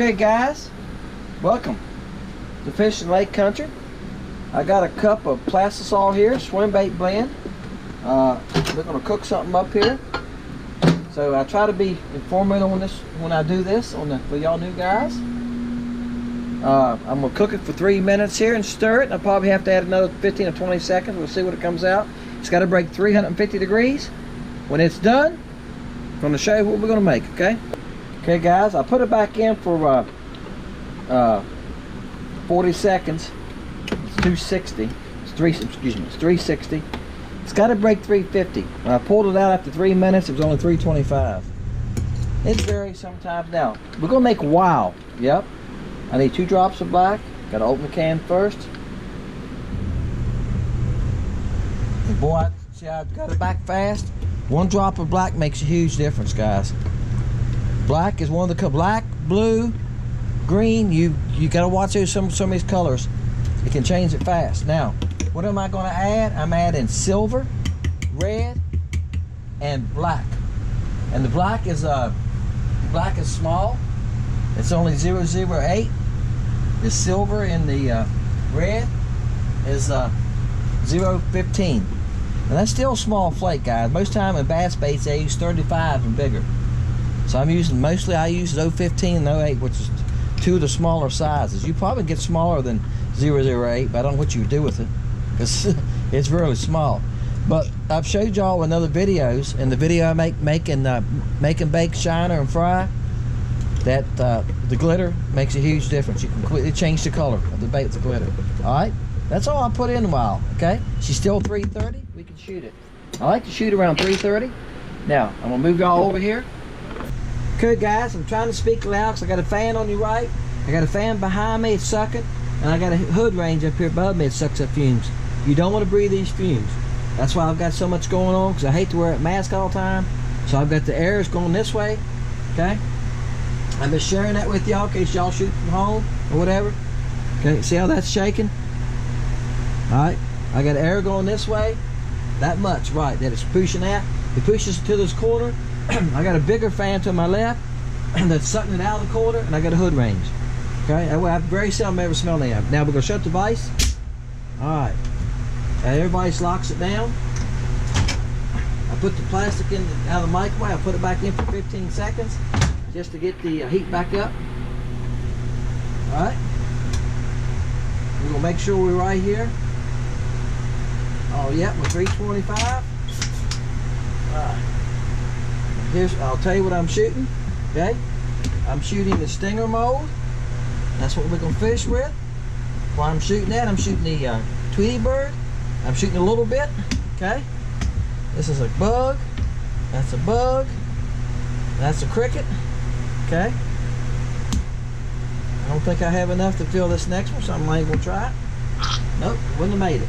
Okay guys, welcome to Fish and Lake Country. I got a cup of plastisol here, swim bait blend. We're going to cook something up here. So I try to be informative on this when I do this for y'all new guys. I'm going to cook it for 3 minutes here and stir it. I'll probably have to add another 15 or 20 seconds. We'll see what it comes out. It's got to break 350 degrees. When it's done, I'm going to show you what we're going to make, okay? Okay guys, I put it back in for 40 seconds. It's 260. It's 360. It's got to break 350. When I pulled it out after 3 minutes, it was only 325. It varies sometimes. Now, we're going to make wow. Yep. I need 2 drops of black. Got to open the can first. And boy, see how I got it back fast? 1 drop of black makes a huge difference, guys. Black is one of the black, blue, green. You got to watch those some of these colors. It can change it fast. Now, what am I going to add? I'm adding silver, red, and black. And the black is small. It's only 008. The silver and the red is 015. And that's still a small flake, guys. Most time in bass baits they use 35 and bigger. So I'm using, mostly I use 015 and 08, which is 2 of the smaller sizes. You probably get smaller than 008, but I don't know what you do with it, because it's really small. But I've showed y'all in other videos, in the video I make and bake, shiner, and fry, that the glitter makes a huge difference. You can completely change the color of the bait with the glitter. Alright? That's all I put in a while, okay? She's still 330, we can shoot it. I like to shoot around 330. Now, I'm going to move y'all over here. Okay guys, I'm trying to speak loud because I got a fan on your right, I got a fan behind me, it's sucking, and I got a hood range up here above me, it sucks up fumes. You don't want to breathe these fumes. That's why I've got so much going on, because I hate to wear a mask all the time. So I've got the air going this way, okay? I'm just sharing that with y'all in case y'all shoot from home or whatever. Okay, see how that's shaking? Alright, I got air going this way, that much, right, that it's pushing out. It pushes to this corner. I got a bigger fan to my left that's sucking it out of the corner, and I got a hood range. Okay, that way I very seldom ever smell any of it. Now we're going to shut the vise. Alright, everybody locks it down. I put the plastic in out of the microwave. I put it back in for 15 seconds just to get the heat back up. Alright, we're going to make sure we're right here. Oh yeah, we're 325. Alright. I'll tell you what I'm shooting, okay? I'm shooting the stinger mold. That's what we're going to fish with. While I'm shooting that, I'm shooting the Tweety bird. I'm shooting a little bit, okay? This is a bug. That's a bug. That's a cricket, okay? I don't think I have enough to fill this next one, so I'm not even going to try it. Nope, wouldn't have made it.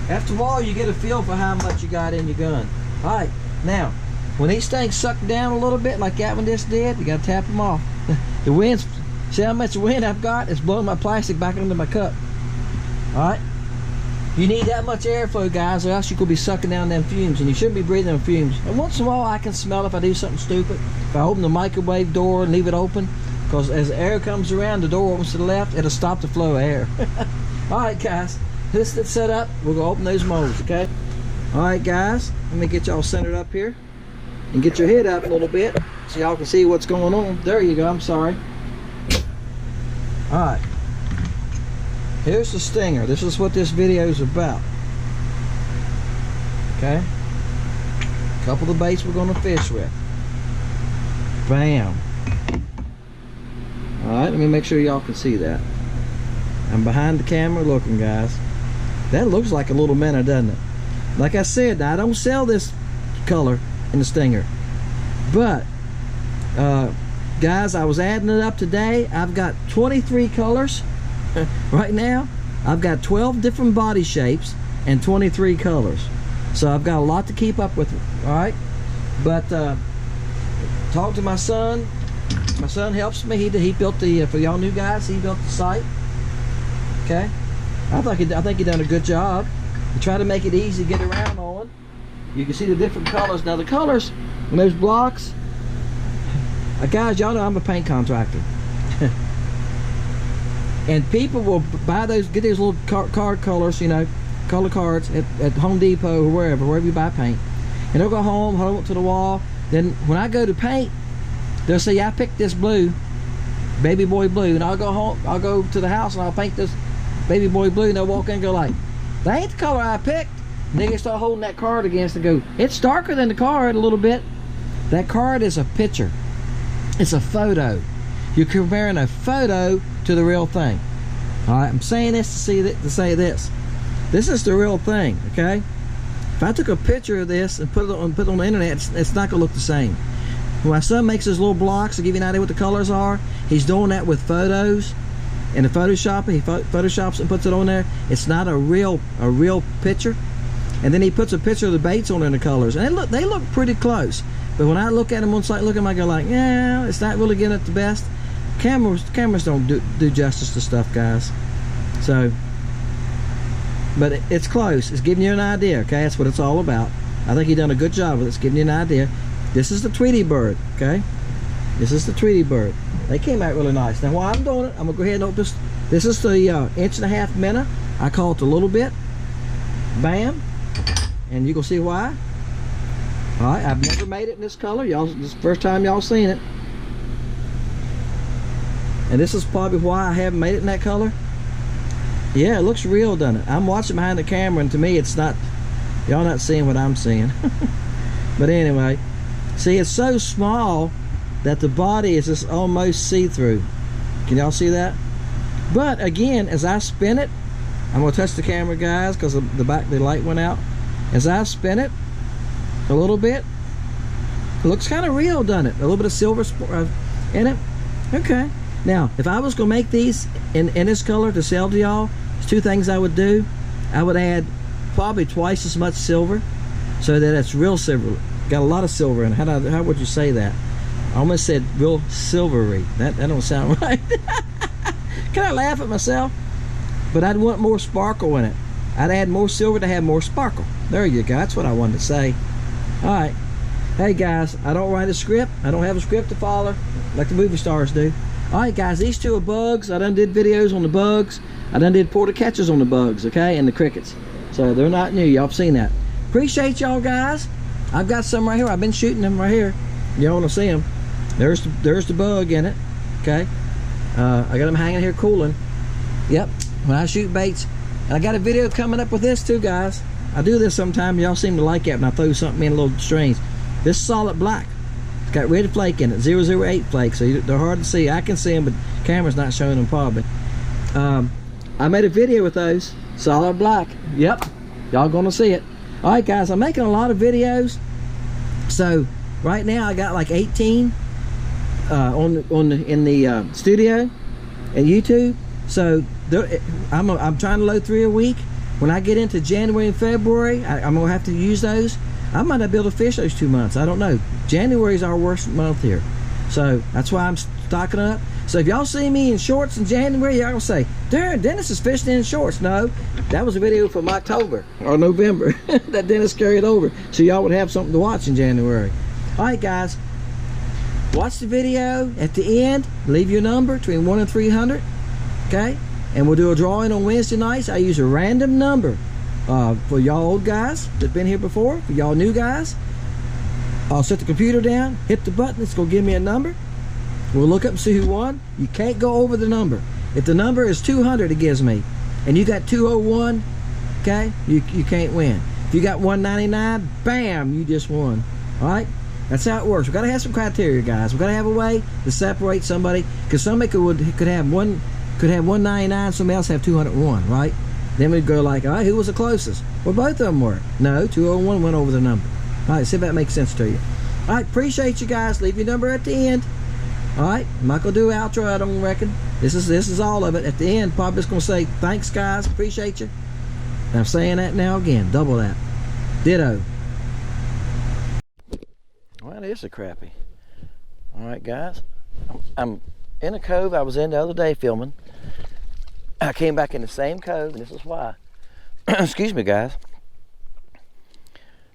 After all, you get a feel for how much you got in your gun. Alright, now, when these things suck down a little bit like that one just did, you gotta tap them off. The wind's, see how much wind I've got? It's blowing my plastic back into my cup. Alright? You need that much airflow, guys, or else you could be sucking down them fumes, and you shouldn't be breathing them fumes. And once in a while I can smell if I do something stupid. If I open the microwave door and leave it open, because as the air comes around, the door opens to the left, it'll stop the flow of air. Alright guys, this is set up. We're gonna open those molds, okay? Alright guys, let me get y'all centered up here. And get your head up a little bit so y'all can see what's going on. There you go, I'm sorry. Alright. Here's the stinger. This is what this video is about. Okay? A couple of the baits we're going to fish with. Bam. Alright, let me make sure y'all can see that. I'm behind the camera looking, guys. That looks like a little minnow, doesn't it? Like I said, I don't sell this color in the stinger, but guys, I was adding it up today. I've got 23 colors right now. I've got 12 different body shapes and 23 colors, so I've got a lot to keep up with. All right, but talk to my son. My son helps me. He built the for y'all new guys, he built the site. Okay, I think he done a good job. He tried to make it easy to get around on. You can see the different colors. Now the colors on those blocks, guys, y'all know I'm a paint contractor. And people will buy those, get these little card colors, you know, color cards at Home Depot or wherever you buy paint. And they'll go home, hold it to the wall. Then when I go to paint, they'll say, I picked this blue, baby boy blue, and I'll go home, I'll go to the house and I'll paint this baby boy blue, and they'll walk in and go like, that ain't the color I picked. And then they start holding that card against and go, it's darker than the card a little bit. That card is a picture. It's a photo. You're comparing a photo to the real thing. All right, I'm saying this to say this. This is the real thing, okay? If I took a picture of this and put it on the internet, it's not gonna look the same. When my son makes his little blocks to give you an idea what the colors are, he's doing that with photos. In the Photoshop, he photoshops and puts it on there. It's not a real picture. And then he puts a picture of the baits on there in the colors, and they look pretty close. But when I look at them on site, look at them, I go like, yeah, it's not really getting it the best. Cameras don't do justice to stuff, guys. So, but it's close. It's giving you an idea, okay? That's what it's all about. I think he done a good job with it. It's giving you an idea. This is the Tweety bird, okay? This is the Tweety bird. They came out really nice. Now while I'm doing it, I'm gonna go ahead and open this. This is the 1.5 minute. I call it a little bit. Bam. And you can see why. All right, I've never made it in this color. Y'all, this is the first time y'all seen it. And this is probably why I haven't made it in that color. Yeah, it looks real, doesn't it? I'm watching behind the camera, and to me it's not, y'all not seeing what I'm seeing. But anyway, see, it's so small that the body is just almost see-through. Can y'all see that? But again, as I spin it, I'm gonna touch the camera, guys, because the light went out. As I spin it a little bit, it looks kind of real, doesn't it? A little bit of silver in it. Okay. Now, if I was gonna make these in this color to sell to y'all, there's two things I would do. I would add probably twice as much silver, so that it's real silver. Got a lot of silver in it. How would you say that? I almost said real silvery. That don't sound right. Can I laugh at myself? But I'd want more sparkle in it. I'd add more silver to have more sparkle. There you go. That's what I wanted to say. All right. Hey guys, I don't write a script. I don't have a script to follow like the movie stars do. All right, guys. These two are bugs. I done did videos on the bugs. I done did porta catches on the bugs, okay, and the crickets. So they're not new. Y'all have seen that. Appreciate y'all, guys. I've got some right here. I've been shooting them right here. Y'all want to see them? There's the bug in it. Okay. I got them hanging here cooling. Yep. When I shoot baits. And I got a video coming up with this too, guys. I do this sometime. Y'all seem to like it when I throw something in a little strange. This is solid black. It's got red flake in it, 008 flake, so they're hard to see. I can see them, but the camera's not showing them probably. I made a video with those, solid black. Yep, y'all gonna see it. All right, guys, I'm making a lot of videos. So right now I got like 18 in the studio and YouTube. So I'm trying to load 3 a week. When I get into January and February, I'm gonna have to use those. I might not be able to fish those 2 months. I don't know. January is our worst month here, so that's why I'm stocking up. So if y'all see me in shorts in January, y'all gonna say, "Darn, Dennis is fishing in shorts." No, that was a video from October or November that Dennis carried over, so y'all would have something to watch in January. All right, guys, watch the video. At the end, leave your number between 1 and 300. Okay, and we'll do a drawing on Wednesday nights. I use a random number for y'all old guys that been here before. For y'all new guys, I'll set the computer down, hit the button, it's gonna give me a number. We'll look up and see who won. You can't go over the number. If the number is 200, it gives me, and you got 201, okay, you can't win. If you got 199, bam, you just won. All right, that's how it works. We gotta have some criteria, guys. We gotta have a way to separate somebody, because somebody could have 199, somebody else have 201, right? Then we'd go like, all right, who was the closest? Well, both of them were. No, 201 went over the number. All right, see if that makes sense to you. All right, appreciate you guys. Leave your number at the end. All right, I'm not gonna do an outro, I don't reckon. This is all of it. At the end, probably just gonna say thanks, guys, appreciate you. And I'm saying that now again, double that. Ditto. Well, there's a crappie. All right, guys, I'm in a cove I was in the other day filming. I came back in the same cove, and this is why. Excuse me, guys.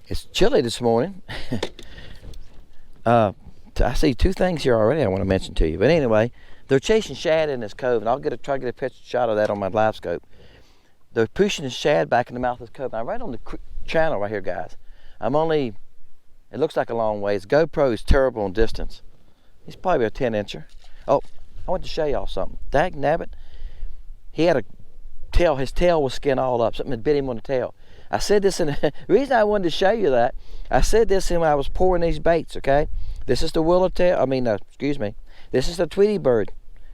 It's chilly this morning. I see 2 things here already I want to mention to you. But anyway, They're chasing shad in this cove, and I'll try to get a picture shot of that on my live scope. They're pushing the shad back in the mouth of this cove. I'm right on the channel right here, guys. I'm only, it looks like a long ways. GoPro is terrible on distance. He's probably a 10-incher. Oh, I want to show y'all something. Dag nabbit, he had a tail, his tail was skinned all up. Something had bit him on the tail. I said this in, the reason I wanted to show you that, I said this when I was pouring these baits, okay? This is the excuse me. This is the Tweety bird.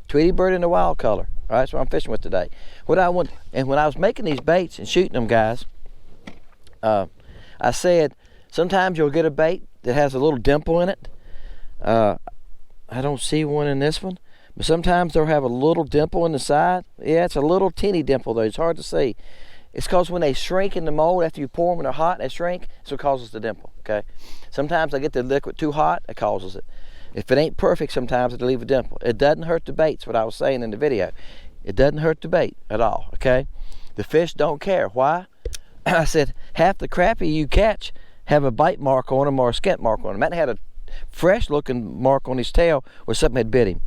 Tweety bird in the wild color. All right, that's what I'm fishing with today. What I want, and when I was making these baits and shooting them, guys, I said, sometimes you'll get a bait that has a little dimple in it. I don't see one in this one, but sometimes they'll have a little dimple in the side. Yeah, it's a little teeny dimple though, it's hard to see. It's because when they shrink in the mold, after you pour them when they're hot, they shrink, so it causes the dimple, okay? Sometimes I get the liquid too hot, it causes it. If it ain't perfect, sometimes it'll leave a dimple. It doesn't hurt the baits, what I was saying in the video. It doesn't hurt the bait at all, okay? The fish don't care. Why? I said, half the crappie you catch have a bite mark on them or a skint mark on them. That had a fresh looking mark on his tail where something had bit him.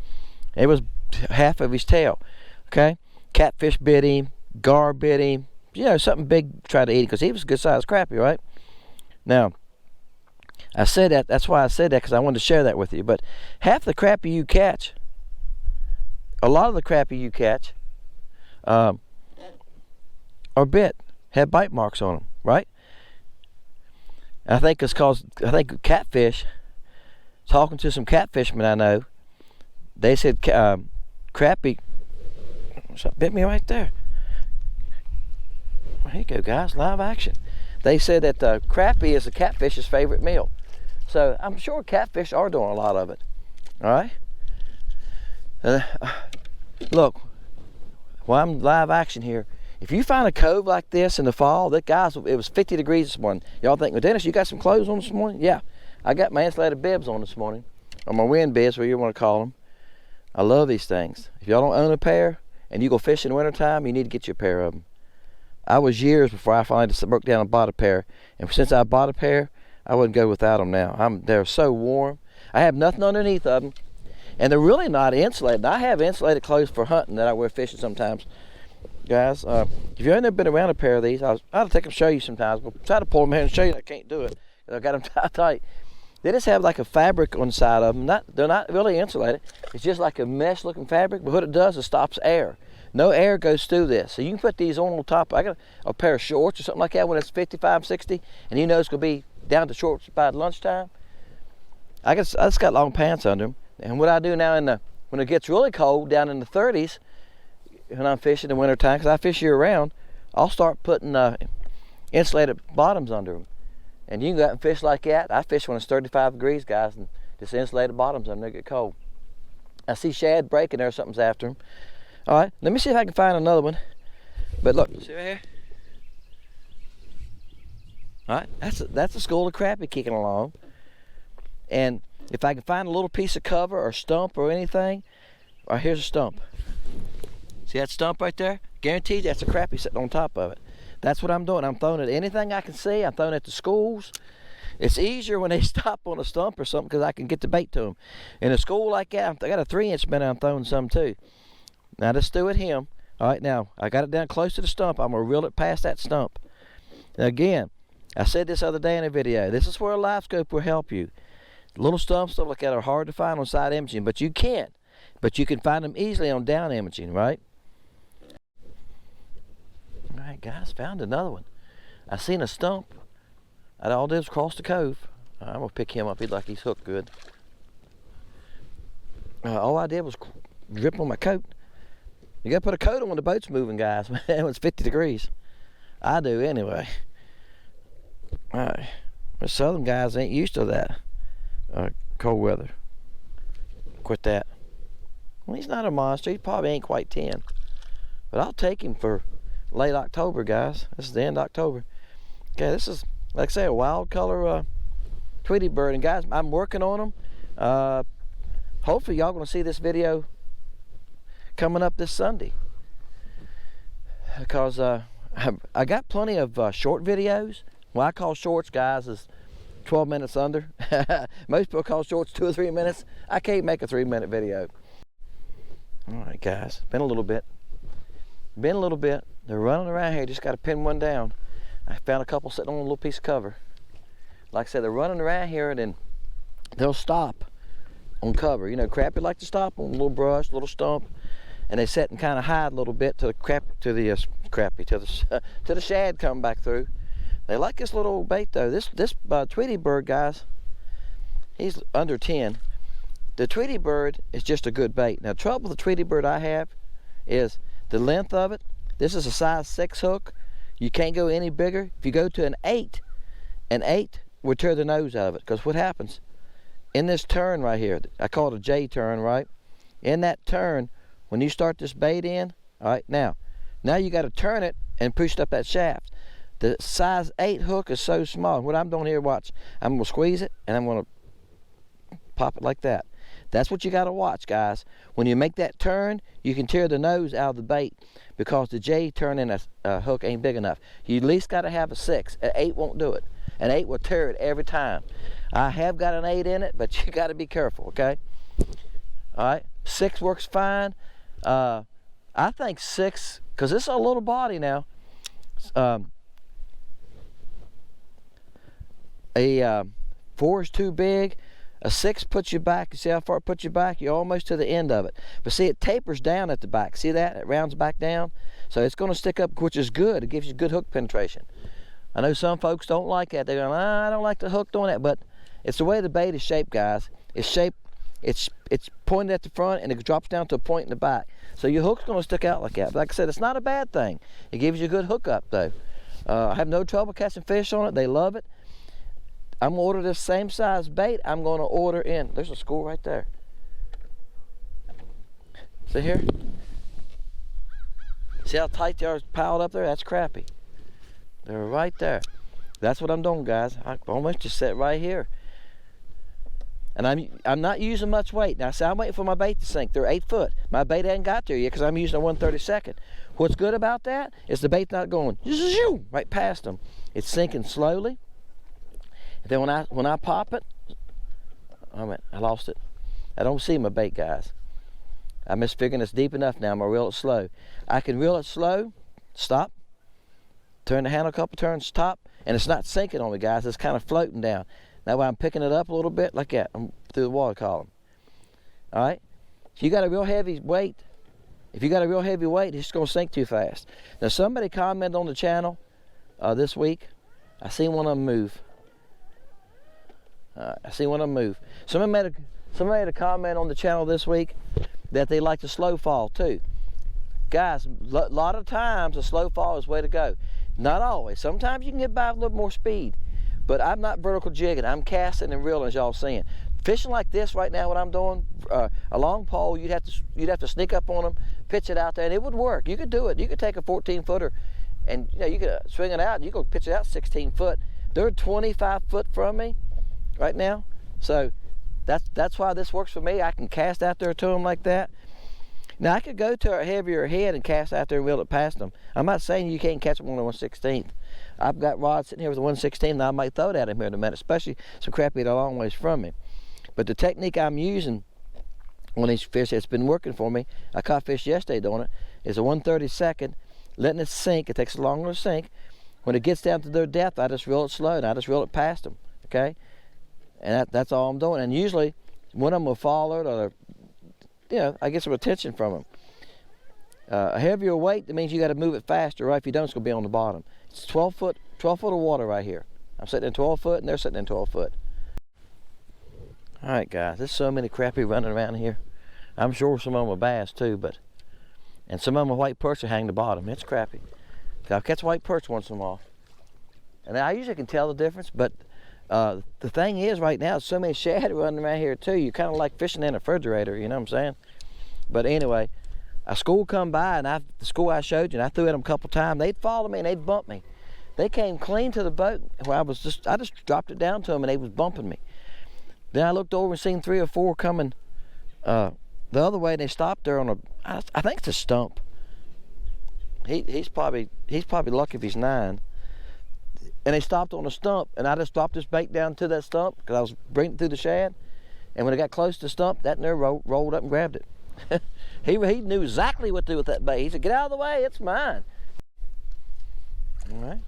It was half of his tail, okay? Catfish bit him, gar bit him, you know, something big tried to eat him because he was a good sized crappie, right? Now, I said that, that's why I said that, because I wanted to share that with you. But half the crappie you catch, a lot of the crappie you catch are bit, have bite marks on them, right? And I think it's cause, I think catfish, talking to some catfishermen I know, they said crappie, something bit me right there. Here you go, guys, live action. They said that crappie is the catfish's favorite meal. So I'm sure catfish are doing a lot of it. All right. Look, while I'm live action here, if you find a cove like this in the fall, that guys, it was 50 degrees this morning. Y'all think, well, Dennis, you got some clothes on this morning? Yeah, I got my insulated bibs on this morning, or my wind bibs, whatever you want to call them. I love these things. If y'all don't own a pair and you go fish in the wintertime, you need to get you a pair of them. I was years before I finally just broke down and bought a pair. And since I bought a pair, I wouldn't go without them now. They're so warm. I have nothing underneath of them. And they're really not insulated. I have insulated clothes for hunting that I wear fishing sometimes. Guys, if you've never been around a pair of these, I'll take them and show you sometimes. I'll try to pull them here and show you. I can't do it. I've got them tight. They just have like a fabric on the side of them. They're not really insulated. It's just like a mesh looking fabric, but what it does is stops air. No air goes through this. So you can put these on top. I got a pair of shorts or something like that when it's 55, 60, and you know it's going to be down to shorts by lunchtime. I just got long pants under them. And what I do now when it gets really cold, down in the 30s, when I'm fishing in the wintertime, because I fish year round, I'll start putting insulated bottoms under them. And you can go out and fish like that. I fish when it's 35 degrees, guys, and just insulated bottoms under them, they get cold. I see shad breaking there, something's after them. All right, let me see if I can find another one. But look, see right here? All right, that's a school of crappie kicking along. And if I can find a little piece of cover or stump or anything, all right, here's a stump. See that stump right there? Guaranteed that's a crappie sitting on top of it. That's what I'm doing. I'm throwing it at anything I can see. I'm throwing it at the schools. It's easier when they stop on a stump or something because I can get the bait to them. In a school like that, I got a 3-inch minnow I'm throwing some too. Now just threw at him. All right, now I got it down close to the stump. I'm gonna reel it past that stump. Now again, I said this other day in a video. This is where a live scope will help you. Little stumps stuff like that are hard to find on side imaging, but you can. But you can find them easily on down imaging, right? All right, guys, found another one. I seen a stump. All I did was cross the cove. I'm gonna pick him up. He's like he's hooked good. All I did was drip on my coat. You gotta put a coat on when the boat's moving, guys. When it's 50 degrees. I do anyway. All right. The southern guys ain't used to that cold weather. Quit that. Well, he's not a monster. He probably ain't quite 10. But I'll take him for late October, guys. This is the end of October. Okay, this is, like I say, a wild color Tweety bird. And guys, I'm working on them. Hopefully y'all gonna see this video coming up this Sunday. Because I got plenty of short videos. What I call shorts, guys, is 12 minutes under. Most people call shorts 2 or 3 minutes. I can't make a 3-minute video. All right, guys, been a little bit. They're running around here, just got to pin one down. I found a couple sitting on a little piece of cover. Like I said, they're running around here and then they'll stop on cover. You know, crappie like to stop on a little brush, a little stump, and they sit and kind of hide a little bit till the shad come back through. They like this little bait though. This Tweety bird, guys, he's under 10. The Tweety bird is just a good bait. Now, trouble with the Tweety bird I have is the length of it. This is a size 6 hook. You can't go any bigger. If you go to an 8 would tear the nose out of it. Because what happens in this turn right here, I call it a J turn, right? In that turn, when you start this bait in, all right, now you got to turn it and push up that shaft. The size 8 hook is so small. What I'm doing here, watch. I'm going to squeeze it and I'm going to pop it like that. That's what you got to watch, guys. When you make that turn, you can tear the nose out of the bait because the J turn in a hook ain't big enough. You at least got to have a 6. An 8 won't do it. An 8 will tear it every time. I have got an 8 in it, but you got to be careful, okay? All right, 6 works fine. I think 6, because it's a little body now. A 4 is too big. A 6 puts you back. You see how far it puts you back? You're almost to the end of it. But see, it tapers down at the back. See that? It rounds back down. So it's going to stick up, which is good. It gives you good hook penetration. I know some folks don't like that. They're going, I don't like the hook doing that. But it's the way the bait is shaped, guys. It's shaped, it's pointed at the front and it drops down to a point in the back. So your hook's going to stick out like that. But like I said, it's not a bad thing. It gives you a good hook up, though. I have no trouble catching fish on it. They love it. I'm going to order this same size bait. I'm going to order in. There's a school right there. See here? See how tight they are piled up there? That's crappie. They're right there. That's what I'm doing, guys. I almost just set right here. And I'm not using much weight. Now, see, I'm waiting for my bait to sink. They're 8 foot. My bait hasn't got there yet because I'm using a 1/32. What's good about that is the bait's not going right past them. It's sinking slowly. Then when I pop it, I lost it. I don't see my bait, guys. I'm just figuring it's deep enough now. I'm gonna reel it slow. I can reel it slow, stop, turn the handle a couple turns, stop, and it's not sinking on me, guys. It's kind of floating down. That way I'm picking it up a little bit like that. I'm through the water column. All right. So you got a real heavy weight. If you got a real heavy weight, it's gonna sink too fast. Now somebody commented on the channel this week. I seen one of them move. I see one of them move. Somebody made a comment on the channel this week that they like to slow fall too. Guys, a lot of times a slow fall is the way to go. Not always. Sometimes you can get by with a little more speed. But I'm not vertical jigging. I'm casting and reeling, as y'all seeing. Fishing like this right now, what I'm doing, a long pole, you'd have to sneak up on them, pitch it out there, and it would work. You could do it. You could take a 14-footer, and you could swing it out, and you could pitch it out 16 foot. They're 25 foot from me right now, so that's why this works for me. I can cast out there to them like that. Now I could go to a heavier head and cast out there and reel it past them. I'm not saying you can't catch them on a 1/16. I've got rods sitting here with a 1/16 and I might throw it at him here in a minute, especially some crappie that are a long ways from me. But the technique I'm using on these fish that's been working for me, I caught fish yesterday doing it, is a 1/32, letting it sink. It takes longer to sink. When it gets down to their depth, I just reel it slow and I just reel it past them, okay? And that's all I'm doing. And usually one of them will follow it, or I get some attention from them. A heavier weight, that means you got to move it faster, right? If you don't, it's going to be on the bottom. It's 12 foot of water right here. I'm sitting in 12 foot and they're sitting in 12 foot. All right, guys, there's so many crappie running around here. I'm sure some of them are bass too, and some of them are white perch that hang the bottom. It's crappie. I'll catch white perch once in a while. And I usually can tell the difference, but the thing is right now, so many shad running around here too. You kind of like fishing in a refrigerator, you know what I'm saying? But anyway, a school come by, and the school I showed you, and I threw at them a couple times. They'd follow me and they'd bump me. They came clean to the boat where I just dropped it down to them and they was bumping me. Then I looked over and seen 3 or 4 coming the other way, and they stopped there on I think it's a stump. He's probably lucky if he's 9. And they stopped on a stump, and I just dropped this bait down to that stump because I was bringing it through the shad. And when it got close to the stump, that nerve rolled up and grabbed it. he knew exactly what to do with that bait. He said, get out of the way, it's mine. All right.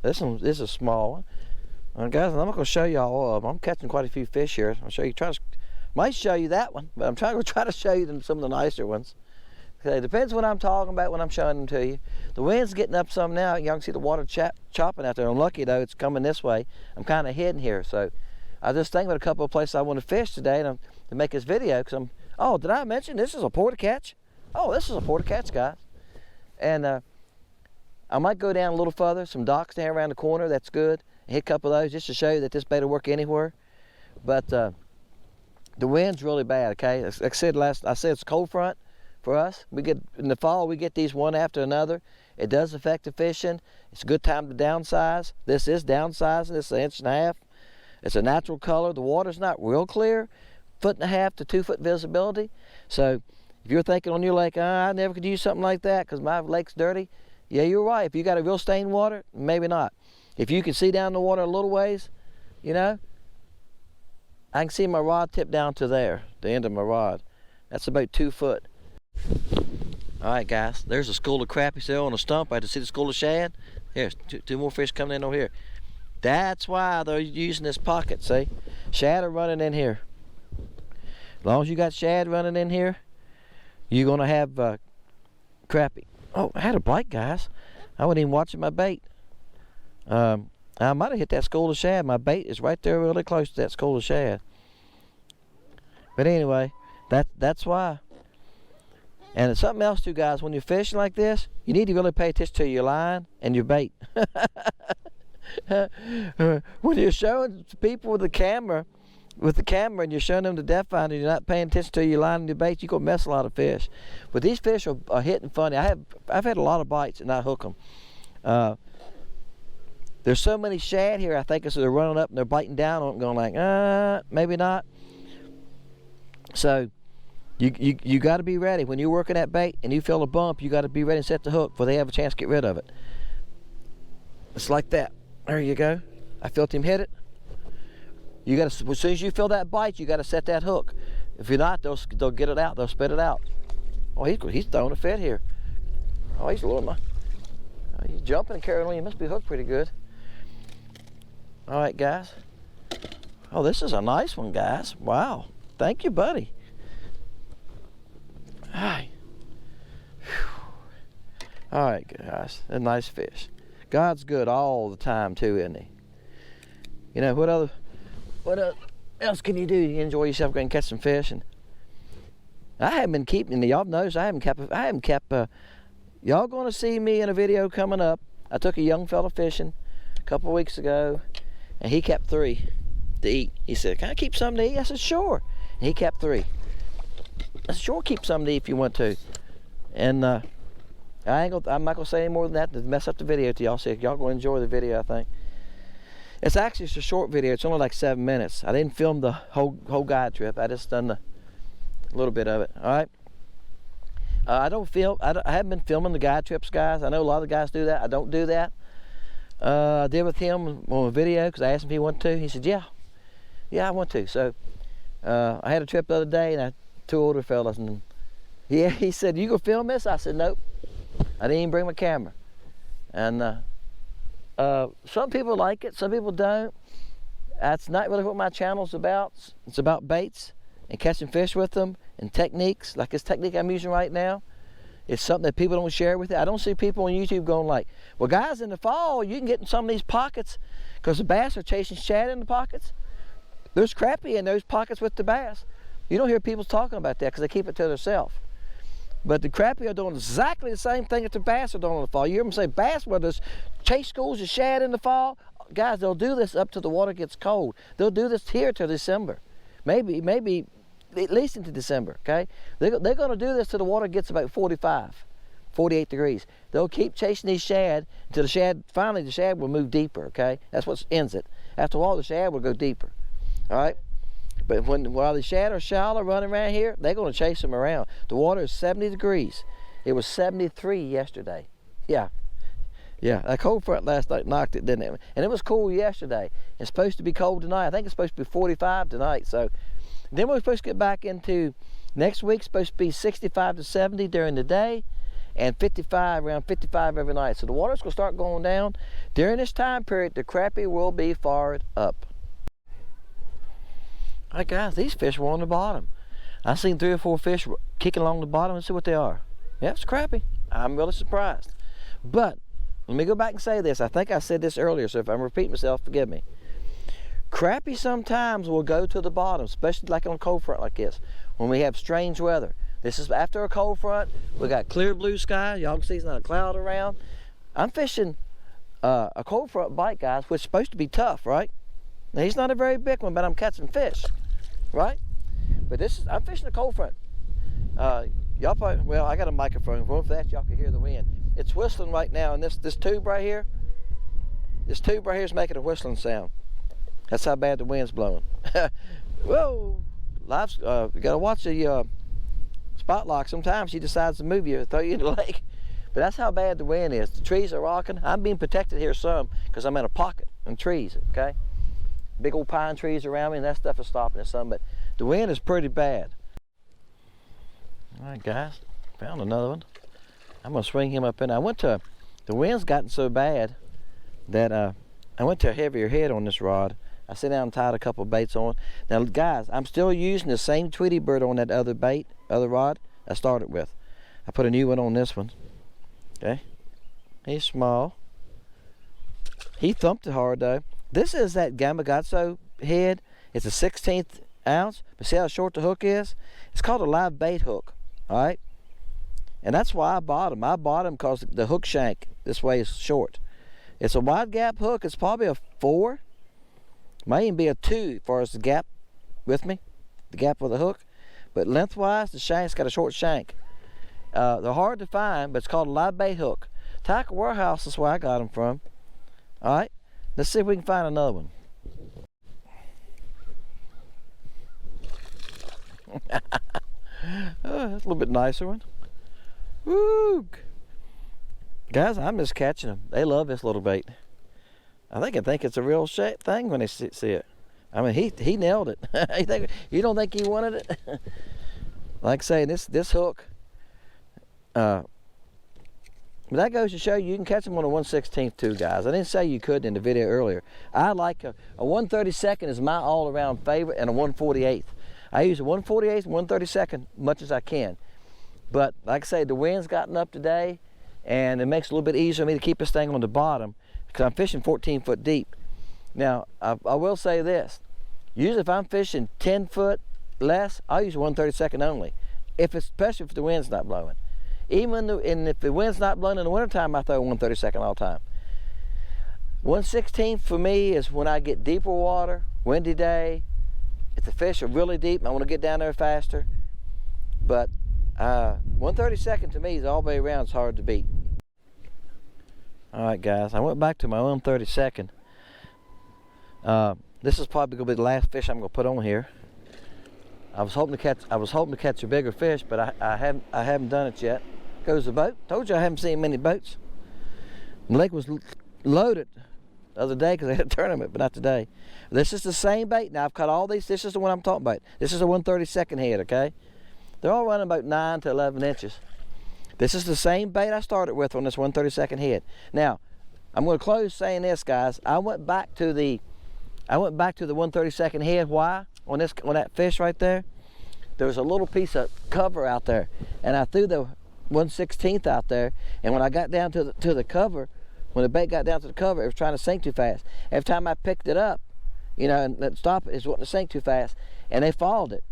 This is a small one. Guys, I'm not going to show you all of them. I'm catching quite a few fish here. I'll show you. Might show you that one, but I'm trying to show you some of the nicer ones. Okay, it depends what I'm talking about when I'm showing them to you. The wind's getting up some now. Y'all can see the water chopping out there. I'm lucky though, it's coming this way. I'm kind of hidden here, so I just think about a couple of places I want to fish today to make this video. Cause oh, did I mention this is a pour to catch? Oh, this is a pour to catch, guys. And I might go down a little further, some docks down around the corner. That's good. Hit a couple of those just to show you that this bait will work anywhere. But the wind's really bad. Okay, like I said it's a cold front. For us, we get in the fall, we get these one after another. It does affect the fishing. It's a good time to downsize. This is downsizing. This is 1.5 inches. It's a natural color. The water's not real clear, 1.5 to 2 foot visibility. So if you're thinking on your lake, I never could use something like that because my lake's dirty. Yeah, you're right. If you got a real stained water, maybe not. If you can see down the water a little ways, you know, I can see my rod tip down to there, the end of my rod. That's about 2 foot. All right, guys, there's a school of crappie still on a stump. I had to see the school of shad. Here's two more fish coming in over here. That's why they're using this pocket, see? Shad are running in here. As long as you got shad running in here, you're gonna have crappie. Oh, I had a bite, guys. I wasn't even watching my bait. I might have hit that school of shad. My bait is right there really close to that school of shad. But anyway, that's why. And it's something else too, guys. When you're fishing like this, you need to really pay attention to your line and your bait. When you're showing people with the camera and you're showing them the depth finder, you're not paying attention to your line and your bait, you're gonna miss a lot of fish. But these fish are hitting funny. I've had a lot of bites and I hook them. There's so many shad here, I think, so they're running up and they're biting down on it, going like, maybe not. So you got to be ready when you're working that bait and you feel a bump. You got to be ready and set the hook before they have a chance to get rid of it. It's like that. There you go. I felt him hit it. You got to, as soon as you feel that bite, you got to set that hook. If you're not, they'll get it out. They'll spit it out. Oh, he's throwing a fit here. Oh, he's a little. He's jumping and carrying on. You must be hooked pretty good. All right, guys. Oh, this is a nice one, guys. Wow. Thank you, buddy. Hi. All right, guys, a nice fish. God's good all the time too, isn't he? You know, what else can you do? You enjoy yourself, going and catch some fish. And I haven't been keeping, y'all notice I haven't kept, y'all gonna see me in a video coming up. I took a young fella fishing a couple of weeks ago and he kept 3 to eat. He said, can I keep some to eat? I said, sure. And he kept 3. I said, sure, keep some to eat if you want to. And I'm not gonna say any more than that to mess up the video to y'all. See if y'all gonna enjoy the video, I think. It's actually just a short video. It's only like 7 minutes. I didn't film the whole guide trip. I just done a little bit of it. All right. I haven't been filming the guide trips, guys. I know a lot of the guys do that. I don't do that. I did with him on a video because I asked him if he wanted to. He said, yeah, I want to. So I had a trip the other day and 2 older fellas, and yeah, he said, you gonna film this? I said, nope. I didn't even bring my camera. And some people like it, some people don't. That's not really what my channel's about. It's about baits and catching fish with them and techniques, like this technique I'm using right now. It's something that people don't share with you. I don't see people on YouTube going like, well, guys, in the fall, you can get in some of these pockets because the bass are chasing shad in the pockets. There's crappie in those pockets with the bass. You don't hear people talking about that because they keep it to themselves. But the crappie are doing exactly the same thing that the bass are doing in the fall. You hear them say bass, well, there's chase schools of shad in the fall. Guys, they'll do this up till the water gets cold. They'll do this here till December. Maybe at least into December, okay? They're gonna do this till the water gets about 45, 48 degrees. They'll keep chasing these shad until finally the shad will move deeper, okay? That's what ends it. After a while, the shad will go deeper, all right? But while the shad are shallow running around here, they're gonna chase them around. The water is 70 degrees. It was 73 yesterday. Yeah, Yeah, that cold front last night knocked it, didn't it? And it was cool yesterday. It's supposed to be cold tonight. I think it's supposed to be 45 tonight. So then we're supposed to get back into next week. Supposed to be 65 to 70 during the day, and 55, around 55 every night. So the water's gonna start going down. During this time period, the crappie will be fired up. All right, guys, these fish were on the bottom. I seen 3 or 4 fish kicking along the bottom and see what they are. Yeah, it's crappie. I'm really surprised. But let me go back and say this. I think I said this earlier, so if I'm repeating myself, forgive me. Crappie sometimes will go to the bottom, especially like on a cold front like this, when we have strange weather. This is after a cold front. We got clear blue sky. Y'all can see there's not a cloud around. I'm fishing a cold front bite, guys, which is supposed to be tough, right? Now, he's not a very big one, but I'm catching fish, right? But I'm fishing a cold front. Y'all probably, well, I got a microphone for that. Y'all can hear the wind. It's whistling right now, and this tube right here, is making a whistling sound. That's how bad the wind's blowing. Whoa, you gotta watch the spot lock. Sometimes she decides to move you, throw you in the lake. But that's how bad the wind is. The trees are rocking. I'm being protected here some because I'm in a pocket in trees, okay? Big old pine trees around me, and that stuff is stopping it some, but the wind is pretty bad. All right, guys, found another one. I'm gonna swing him up in. The wind's gotten so bad that I went to a heavier head on this rod. I sit down and tied a couple baits on. Now, guys, I'm still using the same Tweety bird on that other rod I started with. I put a new one on this one. Okay, he's small. He thumped it hard though. This is that Gamagazzo head. It's a 1/16 ounce, but see how short the hook is? It's called a live bait hook, all right? And that's why I bought them. I bought them because the hook shank this way is short. It's a wide gap hook. It's probably a 4. Might even be a 2 as far as the gap with me, the gap of the hook. But lengthwise, the shank's got a short shank. They're hard to find, but it's called a live bait hook. Tackle Warehouse is where I got them from. All right, let's see if we can find another one. That's a little bit nicer one. Woo! Guys, I'm just catching them. They love this little bait. I think it's a real thing when they see it. I mean, he nailed it. You don't think he wanted it? Like I say, this hook. But that goes to show you can catch them on a 1/16 too, guys. I didn't say you couldn't in the video earlier. I like a 1/32 is my all-around favorite, and a 1/48. I use a 1/48 and 1/32 much as I can. But like I say, the wind's gotten up today, and it makes it a little bit easier for me to keep this thing on the bottom because I'm fishing 14 foot deep. Now, I will say this. Usually if I'm fishing 10 foot less, I'll use a 1/32 only, especially if the wind's not blowing. And if the wind's not blowing in the wintertime, I throw 1/32 all the time. 1/16 for me is when I get deeper water, windy day. If the fish are really deep, I want to get down there faster. But 1/32 to me is all the way around. It's hard to beat. All right, guys, I went back to my 1/32. This is probably going to be the last fish I'm going to put on here. I was hoping to catch a bigger fish, but I haven't done it yet. Goes the boat. Told you I haven't seen many boats. The lake was loaded the other day because they had a tournament, but not today. This is the same bait. Now I've caught all these. This is the one I'm talking about. This is a 1/32 head, okay? They're all running about 9 to 11 inches. This is the same bait I started with on this 1/32 head. Now, I'm going to close saying this, guys. I went back to the 1/32 head. Why? On that fish right there, there was a little piece of cover out there, and I threw the 1/16 out there. And when I got down to the cover, when the bait got down to the cover, it was trying to sink too fast. Every time I picked it up, you know, and stop it, it's wanting to sink too fast, and they followed it.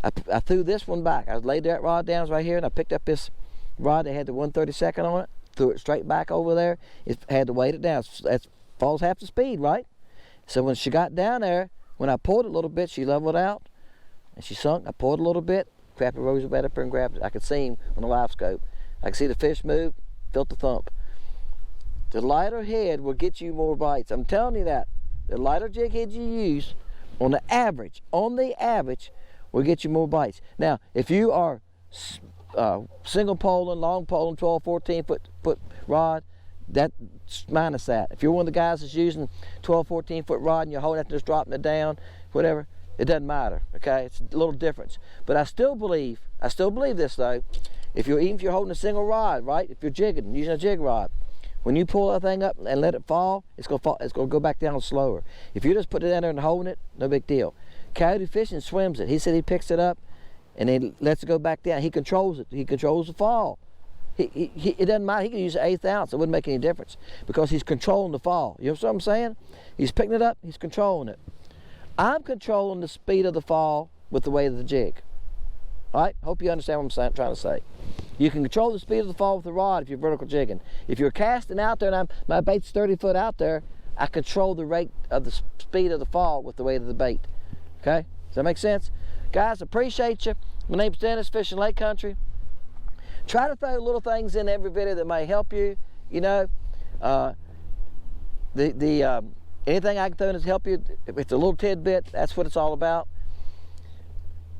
I threw this one back. I laid that rod down right here, and I picked up this rod that had the 1/32 on it, threw it straight back over there. It had to weight it down. That falls half the speed, right? So when she got down there, when I pulled it a little bit, she leveled out, and she sunk. I pulled a little bit. Crappie rose right up there and grabbed it. I could see him on the live scope. I could see the fish move, felt the thump. The lighter head will get you more bites. I'm telling you that. The lighter jig head you use, on the average, will get you more bites. Now, if you are single poling, long poling, 12, 14 foot rod, That's minus that. If you're one of the guys that's using 12, 14 foot rod and you're holding it, just dropping it down, whatever, it doesn't matter, okay? It's a little difference. But I still believe this though, even if you're holding a single rod, right? If you're jigging, using a jig rod, when you pull that thing up and let it fall, it's gonna go back down slower. If you just put it down there and holding it, no big deal. Coyote fishing swims it. He said he picks it up and he lets it go back down. He controls it. He controls the fall. It doesn't matter. He can use an 1/8 ounce. It wouldn't make any difference because he's controlling the fall. You know what I'm saying? He's picking it up. He's controlling it. I'm controlling the speed of the fall with the weight of the jig. All right? Hope you understand what I'm trying to say. You can control the speed of the fall with the rod if you're vertical jigging. If you're casting out there and my bait's 30 foot out there, I control the rate of the speed of the fall with the weight of the bait. Okay? Does that make sense? Guys, appreciate you. My name's Dennis, Fishing Lake Country. Try to throw little things in every video that may help you. You know, anything I can throw in to help you, if it's a little tidbit, that's what it's all about.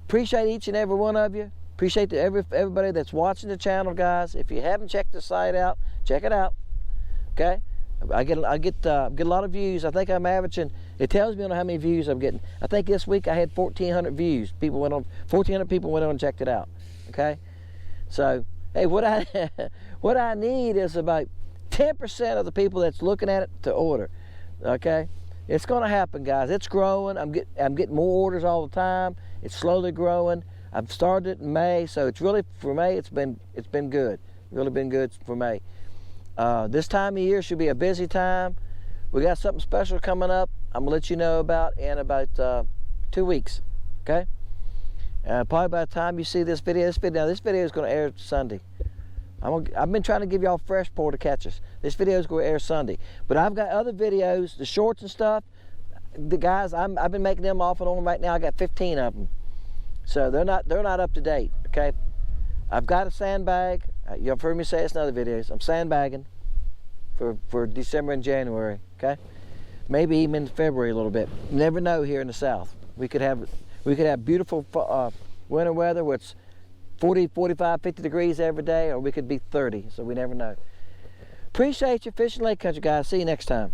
Appreciate each and every one of you. Appreciate everybody that's watching the channel, guys. If you haven't checked the site out, check it out. Okay, I get a lot of views. I think I'm averaging. It tells me on how many views I'm getting. I think this week I had 1,400 views. 1,400 people went on and checked it out. Okay, so hey, what I need is about 10% of the people that's looking at it to order. Okay, it's going to happen, guys. It's growing. I'm getting more orders all the time. It's slowly growing. I've started it in May, so it's really, for May, it's been good. Really been good for May. This time of year should be a busy time. We got something special coming up. I'm gonna let you know about in about 2 weeks. Okay. Probably by the time you see this video is going to air Sunday. I've been trying to give y'all fresh pour to catch us. This video is going to air Sunday, but I've got other videos, the shorts and stuff. The guys, I've been making them off and on right now. I got 15 of them, so they're not up to date. Okay, I've got a sandbag. You've heard me say this in other videos. I'm sandbagging for December and January. Okay, maybe even in February a little bit. You never know here in the South. We could have beautiful winter weather where it's 40, 45, 50 degrees every day, or we could be 30, so we never know. Appreciate you, Fishing Lake Country, guys. See you next time.